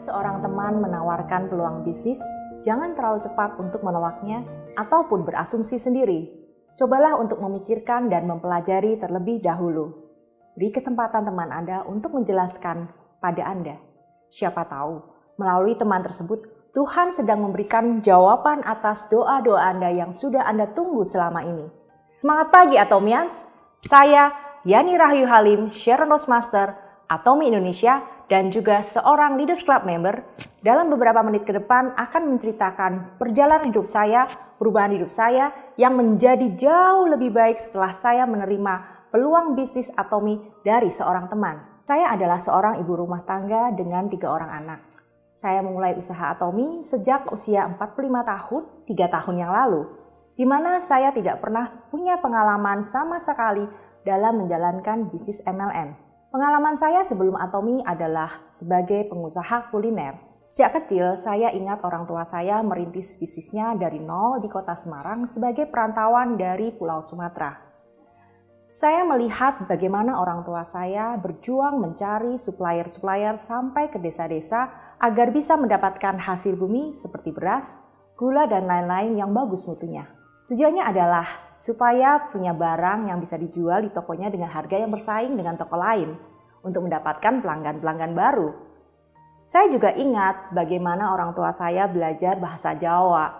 Seorang teman menawarkan peluang bisnis, jangan terlalu cepat untuk menolaknya ataupun berasumsi sendiri. Cobalah untuk memikirkan dan mempelajari terlebih dahulu. Beri kesempatan teman Anda untuk menjelaskan pada Anda. Siapa tahu, melalui teman tersebut, Tuhan sedang memberikan jawaban atas doa-doa Anda yang sudah Anda tunggu selama ini. Semangat pagi Atomians! Saya Yani Rahyu Halim, Sharon Rosemaster, Atomi Indonesia, dan juga seorang Leaders Club member, dalam beberapa menit ke depan akan menceritakan perjalanan hidup saya, perubahan hidup saya yang menjadi jauh lebih baik setelah saya menerima peluang bisnis Atomi dari seorang teman. Saya adalah seorang ibu rumah tangga dengan 3 orang anak. Saya memulai usaha Atomi sejak usia 45 tahun, 3 tahun yang lalu, di mana saya tidak pernah punya pengalaman sama sekali dalam menjalankan bisnis MLM. Pengalaman saya sebelum Atomi adalah sebagai pengusaha kuliner. Sejak kecil, saya ingat orang tua saya merintis bisnisnya dari nol di kota Semarang sebagai perantauan dari Pulau Sumatera. Saya melihat bagaimana orang tua saya berjuang mencari supplier-supplier sampai ke desa-desa agar bisa mendapatkan hasil bumi seperti beras, gula, dan lain-lain yang bagus mutunya. Tujuannya adalah supaya punya barang yang bisa dijual di tokonya dengan harga yang bersaing dengan toko lain untuk mendapatkan pelanggan-pelanggan baru. Saya juga ingat bagaimana orang tua saya belajar bahasa Jawa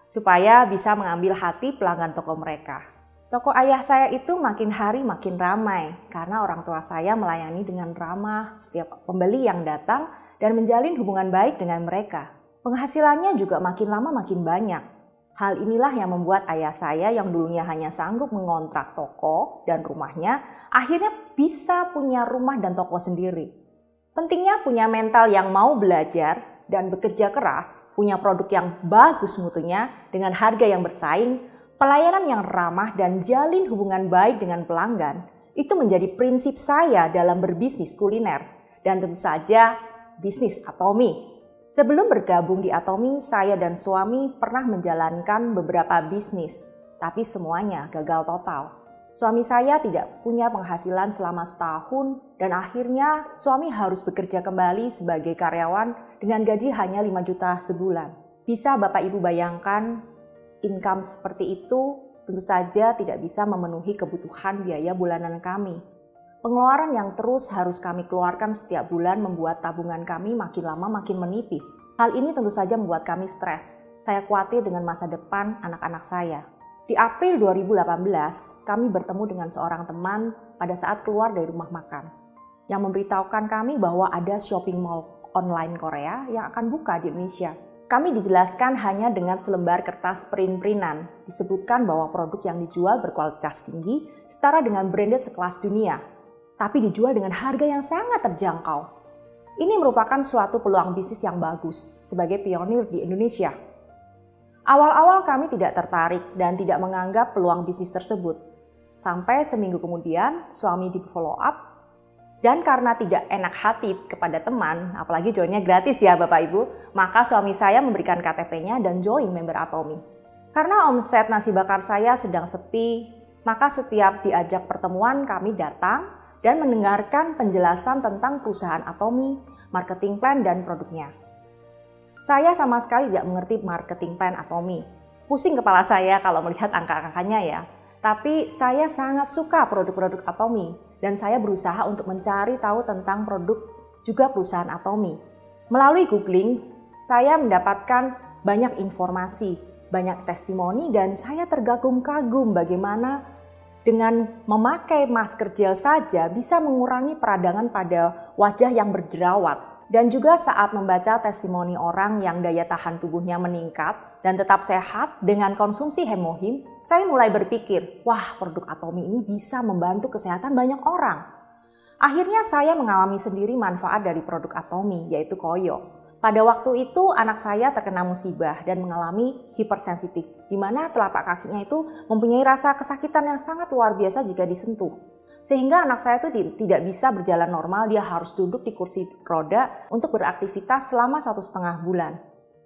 supaya bisa mengambil hati pelanggan toko mereka. Toko ayah saya itu makin hari makin ramai karena orang tua saya melayani dengan ramah setiap pembeli yang datang dan menjalin hubungan baik dengan mereka. Penghasilannya juga makin lama makin banyak. Hal inilah yang membuat ayah saya yang dulunya hanya sanggup mengontrak toko dan rumahnya, akhirnya bisa punya rumah dan toko sendiri. Pentingnya punya mental yang mau belajar dan bekerja keras, punya produk yang bagus mutunya dengan harga yang bersaing, pelayanan yang ramah dan jalin hubungan baik dengan pelanggan, itu menjadi prinsip saya dalam berbisnis kuliner dan tentu saja bisnis Atomi. Sebelum bergabung di Atomi, saya dan suami pernah menjalankan beberapa bisnis, tapi semuanya gagal total. Suami saya tidak punya penghasilan selama setahun dan akhirnya suami harus bekerja kembali sebagai karyawan dengan gaji hanya 5 juta sebulan. Bisa Bapak Ibu bayangkan, income seperti itu tentu saja tidak bisa memenuhi kebutuhan biaya bulanan kami. Pengeluaran yang terus harus kami keluarkan setiap bulan membuat tabungan kami makin lama makin menipis. Hal ini tentu saja membuat kami stres. Saya khawatir dengan masa depan anak-anak saya. Di April 2018, kami bertemu dengan seorang teman pada saat keluar dari rumah makan, yang memberitahukan kami bahwa ada shopping mall online Korea yang akan buka di Indonesia. Kami dijelaskan hanya dengan selembar kertas print-printan. Disebutkan bahwa produk yang dijual berkualitas tinggi, setara dengan branded sekelas dunia, tapi dijual dengan harga yang sangat terjangkau. Ini merupakan suatu peluang bisnis yang bagus sebagai pionir di Indonesia. Awal-awal kami tidak tertarik dan tidak menganggap peluang bisnis tersebut. Sampai seminggu kemudian suami di follow up, dan karena tidak enak hati kepada teman, apalagi joinnya gratis ya Bapak Ibu, maka suami saya memberikan KTP-nya dan join member Atomi. Karena omset nasi bakar saya sedang sepi, maka setiap diajak pertemuan kami datang dan mendengarkan penjelasan tentang perusahaan Atomi, marketing plan, dan produknya. Saya sama sekali tidak mengerti marketing plan Atomi. Pusing kepala saya kalau melihat angka-angkanya ya. Tapi saya sangat suka produk-produk Atomi dan saya berusaha untuk mencari tahu tentang produk juga perusahaan Atomi. Melalui googling, saya mendapatkan banyak informasi, banyak testimoni, dan saya terkagum-kagum bagaimana dengan memakai masker gel saja bisa mengurangi peradangan pada wajah yang berjerawat. Dan juga saat membaca testimoni orang yang daya tahan tubuhnya meningkat dan tetap sehat dengan konsumsi hemohim, saya mulai berpikir, wah produk Atomi ini bisa membantu kesehatan banyak orang. Akhirnya saya mengalami sendiri manfaat dari produk Atomi, yaitu koyo. Pada waktu itu anak saya terkena musibah dan mengalami hipersensitif, di mana telapak kakinya itu mempunyai rasa kesakitan yang sangat luar biasa jika disentuh. Sehingga anak saya itu tidak bisa berjalan normal, dia harus duduk di kursi roda untuk beraktivitas selama 1,5 bulan.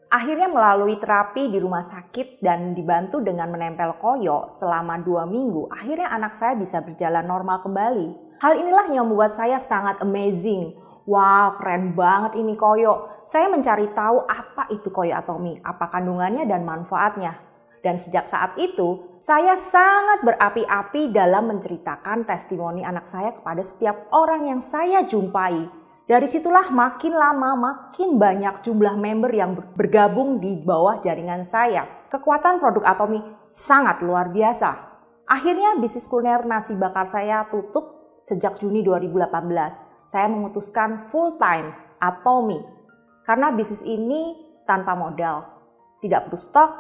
Akhirnya melalui terapi di rumah sakit dan dibantu dengan menempel koyo selama 2 minggu, akhirnya anak saya bisa berjalan normal kembali. Hal inilah yang membuat saya sangat amazing. Wah, keren banget ini koyo. Saya mencari tahu apa itu koyo atomi, apa kandungannya dan manfaatnya. Dan sejak saat itu, saya sangat berapi-api dalam menceritakan testimoni anak saya kepada setiap orang yang saya jumpai. Dari situlah makin lama makin banyak jumlah member yang bergabung di bawah jaringan saya. Kekuatan produk Atomi sangat luar biasa. Akhirnya bisnis kuliner nasi bakar saya tutup sejak Juni 2018. Saya memutuskan full time Atomi karena bisnis ini tanpa modal, tidak perlu stok,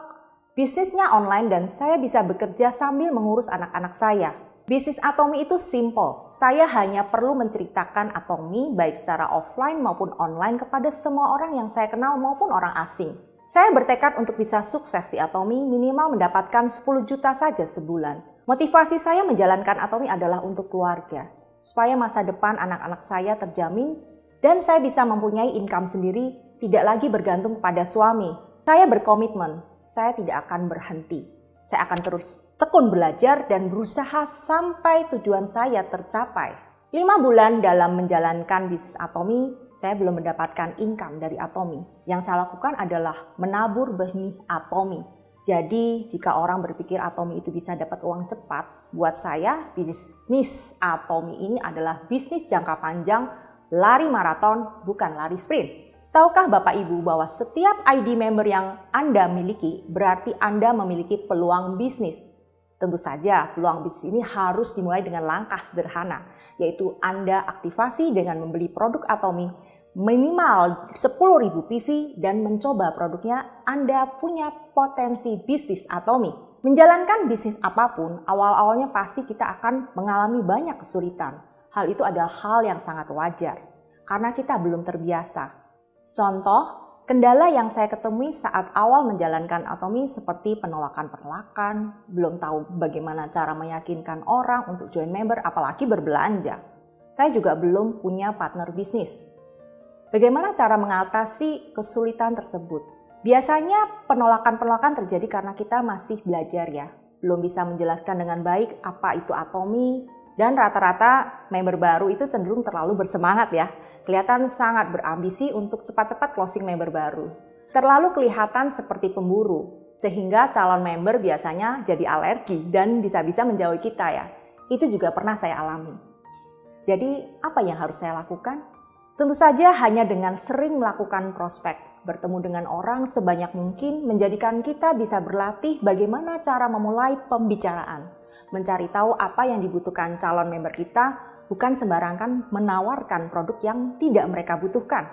bisnisnya online dan saya bisa bekerja sambil mengurus anak-anak saya. Bisnis Atomi itu simple, saya hanya perlu menceritakan Atomi baik secara offline maupun online kepada semua orang yang saya kenal maupun orang asing. Saya bertekad untuk bisa sukses di Atomi minimal mendapatkan 10 juta saja sebulan. Motivasi saya menjalankan Atomi adalah untuk keluarga, supaya masa depan anak-anak saya terjamin dan saya bisa mempunyai income sendiri, tidak lagi bergantung pada suami. Saya berkomitmen, saya tidak akan berhenti. Saya akan terus tekun belajar dan berusaha sampai tujuan saya tercapai. 5 bulan dalam menjalankan bisnis Atomi, saya belum mendapatkan income dari Atomi. Yang saya lakukan adalah menabur benih Atomi. Jadi jika orang berpikir Atomi itu bisa dapat uang cepat, buat saya bisnis Atomi ini adalah bisnis jangka panjang, lari maraton bukan lari sprint. Tahukah Bapak Ibu bahwa setiap ID member yang Anda miliki berarti Anda memiliki peluang bisnis. Tentu saja peluang bisnis ini harus dimulai dengan langkah sederhana, yaitu Anda aktivasi dengan membeli produk Atomi minimal 10.000 PV dan mencoba produknya. Anda punya potensi bisnis Atomi. Menjalankan bisnis apapun, awal-awalnya pasti kita akan mengalami banyak kesulitan. Hal itu adalah hal yang sangat wajar, karena kita belum terbiasa. Contoh, kendala yang saya ketemui saat awal menjalankan Atomi seperti penolakan-penolakan, belum tahu bagaimana cara meyakinkan orang untuk join member, apalagi berbelanja. Saya juga belum punya partner bisnis. Bagaimana cara mengatasi kesulitan tersebut? Biasanya penolakan-penolakan terjadi karena kita masih belajar ya. Belum bisa menjelaskan dengan baik apa itu Atomi. Dan rata-rata member baru itu cenderung terlalu bersemangat ya. Kelihatan sangat berambisi untuk cepat-cepat closing member baru. Terlalu kelihatan seperti pemburu. Sehingga calon member biasanya jadi alergi dan bisa-bisa menjauhi kita ya. Itu juga pernah saya alami. Jadi apa yang harus saya lakukan? Tentu saja hanya dengan sering melakukan prospek, bertemu dengan orang sebanyak mungkin menjadikan kita bisa berlatih bagaimana cara memulai pembicaraan. Mencari tahu apa yang dibutuhkan calon member kita, bukan sembarangan menawarkan produk yang tidak mereka butuhkan.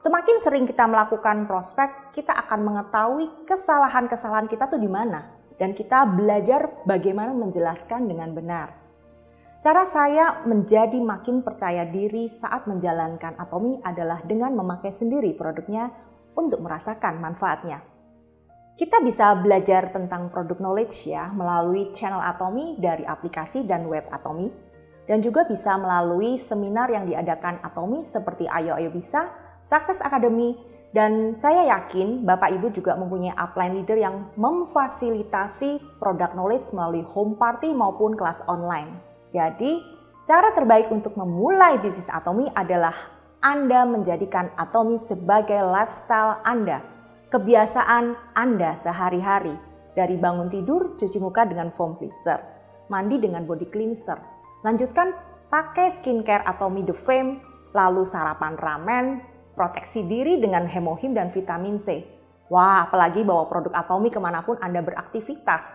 Semakin sering kita melakukan prospek, kita akan mengetahui kesalahan-kesalahan kita tuh di mana. Dan kita belajar bagaimana menjelaskan dengan benar. Cara saya menjadi makin percaya diri saat menjalankan Atomi adalah dengan memakai sendiri produknya untuk merasakan manfaatnya. Kita bisa belajar tentang produk knowledge ya melalui channel Atomi dari aplikasi dan web Atomi. Dan juga bisa melalui seminar yang diadakan Atomi seperti Ayo Ayo Bisa, Success Academy. Dan saya yakin Bapak Ibu juga mempunyai upline leader yang memfasilitasi produk knowledge melalui home party maupun kelas online. Jadi, cara terbaik untuk memulai bisnis Atomi adalah Anda menjadikan Atomi sebagai lifestyle Anda, kebiasaan Anda sehari-hari. Dari bangun tidur, cuci muka dengan foam cleanser, mandi dengan body cleanser, lanjutkan pakai skincare Atomi The Fame, lalu sarapan ramen, proteksi diri dengan hemohim dan vitamin C. Wah, apalagi bawa produk Atomi kemanapun Anda beraktivitas.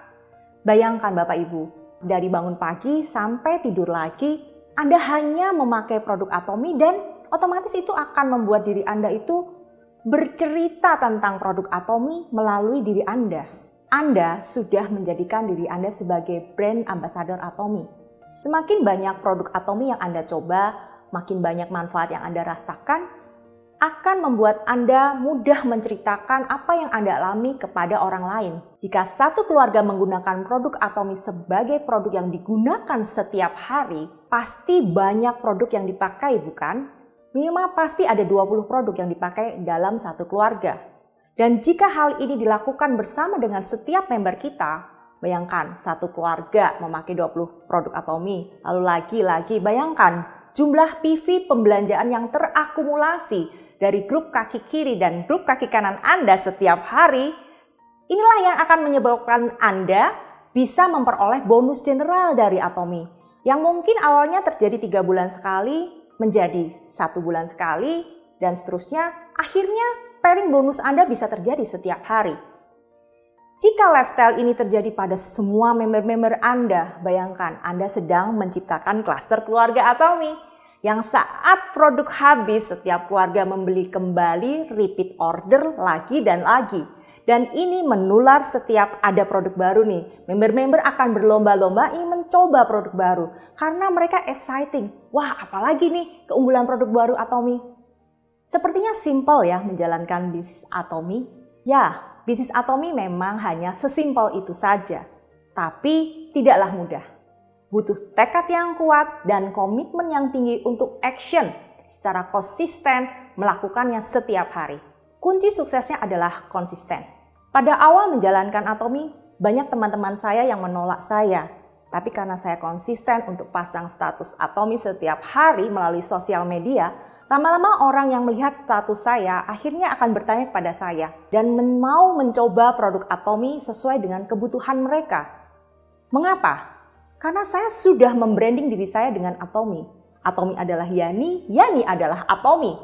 Bayangkan Bapak Ibu, dari bangun pagi sampai tidur lagi, Anda hanya memakai produk Atomi dan otomatis itu akan membuat diri Anda itu bercerita tentang produk Atomi melalui diri Anda. Anda sudah menjadikan diri Anda sebagai brand ambassador Atomi. Semakin banyak produk Atomi yang Anda coba, makin banyak manfaat yang Anda rasakan, akan membuat Anda mudah menceritakan apa yang Anda alami kepada orang lain. Jika satu keluarga menggunakan produk Atomi sebagai produk yang digunakan setiap hari, pasti banyak produk yang dipakai bukan? Minimal pasti ada 20 produk yang dipakai dalam satu keluarga. Dan jika hal ini dilakukan bersama dengan setiap member kita, bayangkan satu keluarga memakai 20 produk Atomi, lalu lagi bayangkan jumlah PV pembelanjaan yang terakumulasi dari grup kaki kiri dan grup kaki kanan Anda setiap hari, inilah yang akan menyebabkan Anda bisa memperoleh bonus general dari Atomy, yang mungkin awalnya terjadi 3 bulan sekali, menjadi 1 bulan sekali, dan seterusnya. Akhirnya pairing bonus Anda bisa terjadi setiap hari. Jika lifestyle ini terjadi pada semua member-member Anda, bayangkan Anda sedang menciptakan klaster keluarga Atomy, yang saat produk habis setiap keluarga membeli kembali, repeat order lagi dan lagi. Dan ini menular setiap ada produk baru nih. Member-member akan berlomba-lomba ingin mencoba produk baru karena mereka exciting. Wah, apalagi nih keunggulan produk baru Atomy. Sepertinya simple ya menjalankan bisnis Atomy. Ya, bisnis Atomy memang hanya sesimpel itu saja. Tapi tidaklah mudah. Butuh tekad yang kuat dan komitmen yang tinggi untuk action secara konsisten melakukannya setiap hari. Kunci suksesnya adalah konsisten. Pada awal menjalankan Atomy, banyak teman-teman saya yang menolak saya. Tapi karena saya konsisten untuk pasang status Atomy setiap hari melalui sosial media, lama-lama orang yang melihat status saya akhirnya akan bertanya kepada saya dan mau mencoba produk Atomy sesuai dengan kebutuhan mereka. Mengapa? Karena saya sudah membranding diri saya dengan Atomy. Atomy adalah Yani, Yani adalah Atomy.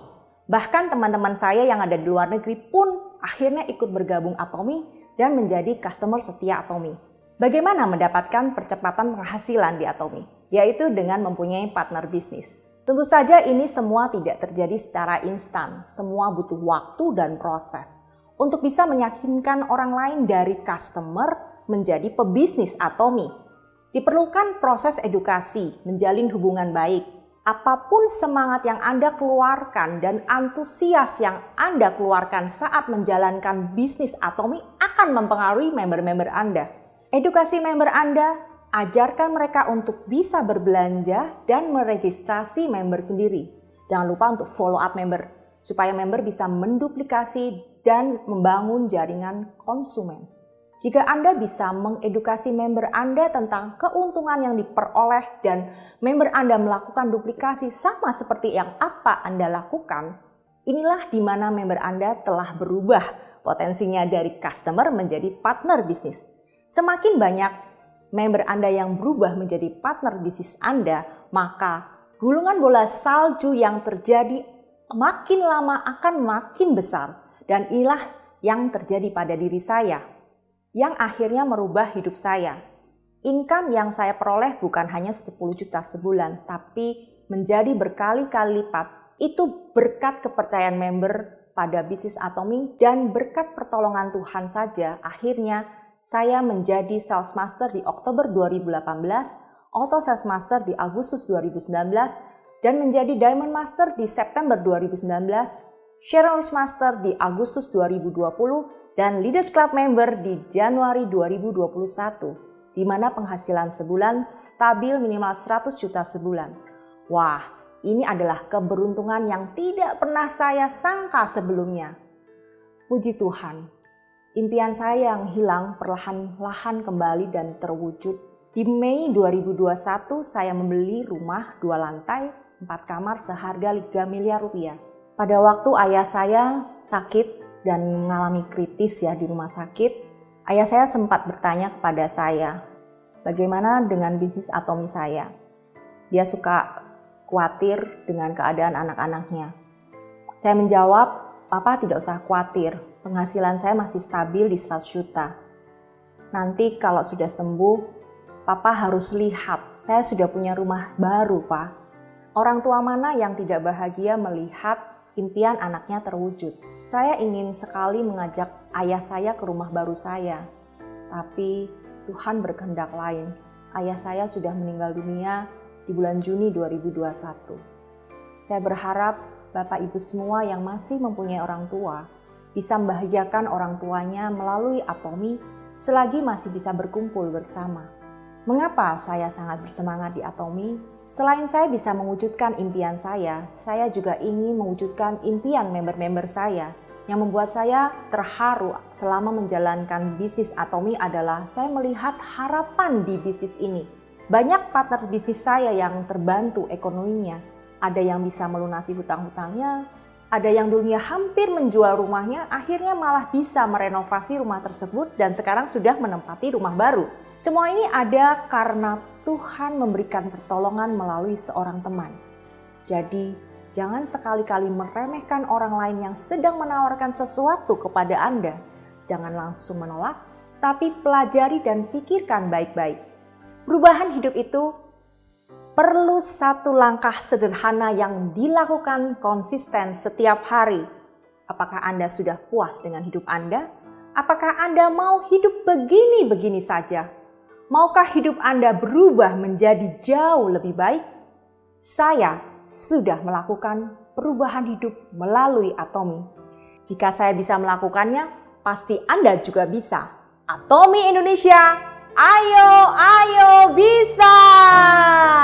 Bahkan teman-teman saya yang ada di luar negeri pun akhirnya ikut bergabung Atomy dan menjadi customer setia Atomy. Bagaimana mendapatkan percepatan penghasilan di Atomy? Yaitu dengan mempunyai partner bisnis. Tentu saja ini semua tidak terjadi secara instan. Semua butuh waktu dan proses. Untuk bisa meyakinkan orang lain dari customer menjadi pebisnis Atomy. Diperlukan proses edukasi, menjalin hubungan baik. Apapun semangat yang Anda keluarkan dan antusias yang Anda keluarkan saat menjalankan bisnis Atomy akan mempengaruhi member-member Anda. Edukasi member Anda, ajarkan mereka untuk bisa berbelanja dan meregistrasi member sendiri. Jangan lupa untuk follow up member, supaya member bisa menduplikasi dan membangun jaringan konsumen. Jika Anda bisa mengedukasi member Anda tentang keuntungan yang diperoleh dan member Anda melakukan duplikasi sama seperti yang apa Anda lakukan, inilah di mana member Anda telah berubah potensinya dari customer menjadi partner bisnis. Semakin banyak member Anda yang berubah menjadi partner bisnis Anda, maka gulungan bola salju yang terjadi makin lama akan makin besar. Dan inilah yang terjadi pada diri saya, yang akhirnya merubah hidup saya. Income yang saya peroleh bukan hanya 10 juta sebulan, tapi menjadi berkali-kali lipat. Itu berkat kepercayaan member pada bisnis Atomy dan berkat pertolongan Tuhan saja. Akhirnya saya menjadi Sales Master di Oktober 2018, Auto Sales Master di Agustus 2019, dan menjadi Diamond Master di September 2019, Shareholders Master di Agustus 2020, dan Leaders Club Member di Januari 2021, di mana penghasilan sebulan stabil minimal 100 juta sebulan. Wah, ini adalah keberuntungan yang tidak pernah saya sangka sebelumnya. Puji Tuhan, impian saya yang hilang perlahan-lahan kembali dan terwujud. Di Mei 2021, saya membeli rumah 2 lantai, 4 kamar seharga 3 miliar rupiah. Pada waktu ayah saya sakit dan mengalami kritis ya di rumah sakit, ayah saya sempat bertanya kepada saya, bagaimana dengan bisnis Atomy saya? Dia suka khawatir dengan keadaan anak-anaknya. Saya menjawab, Papa tidak usah khawatir, penghasilan saya masih stabil di 100 juta. Nanti kalau sudah sembuh, Papa harus lihat, saya sudah punya rumah baru, Pak. Orang tua mana yang tidak bahagia melihat impian anaknya terwujud? Saya ingin sekali mengajak ayah saya ke rumah baru saya, tapi Tuhan berkehendak lain. Ayah saya sudah meninggal dunia di bulan Juni 2021. Saya berharap Bapak Ibu semua yang masih mempunyai orang tua bisa membahagiakan orang tuanya melalui Atomy selagi masih bisa berkumpul bersama. Mengapa saya sangat bersemangat di Atomy? Selain saya bisa mewujudkan impian saya juga ingin mewujudkan impian member-member saya. Yang membuat saya terharu selama menjalankan bisnis Atomy adalah saya melihat harapan di bisnis ini. Banyak partner bisnis saya yang terbantu ekonominya. Ada yang bisa melunasi hutang-hutangnya, ada yang dulunya hampir menjual rumahnya, akhirnya malah bisa merenovasi rumah tersebut dan sekarang sudah menempati rumah baru. Semua ini ada karena Tuhan memberikan pertolongan melalui seorang teman. Jadi, jangan sekali-kali meremehkan orang lain yang sedang menawarkan sesuatu kepada Anda. Jangan langsung menolak, tapi pelajari dan pikirkan baik-baik. Perubahan hidup itu perlu satu langkah sederhana yang dilakukan konsisten setiap hari. Apakah Anda sudah puas dengan hidup Anda? Apakah Anda mau hidup begini-begini saja? Maukah hidup Anda berubah menjadi jauh lebih baik? Saya sudah melakukan perubahan hidup melalui Atomi. Jika saya bisa melakukannya, pasti Anda juga bisa. Atomi Indonesia, ayo bisa!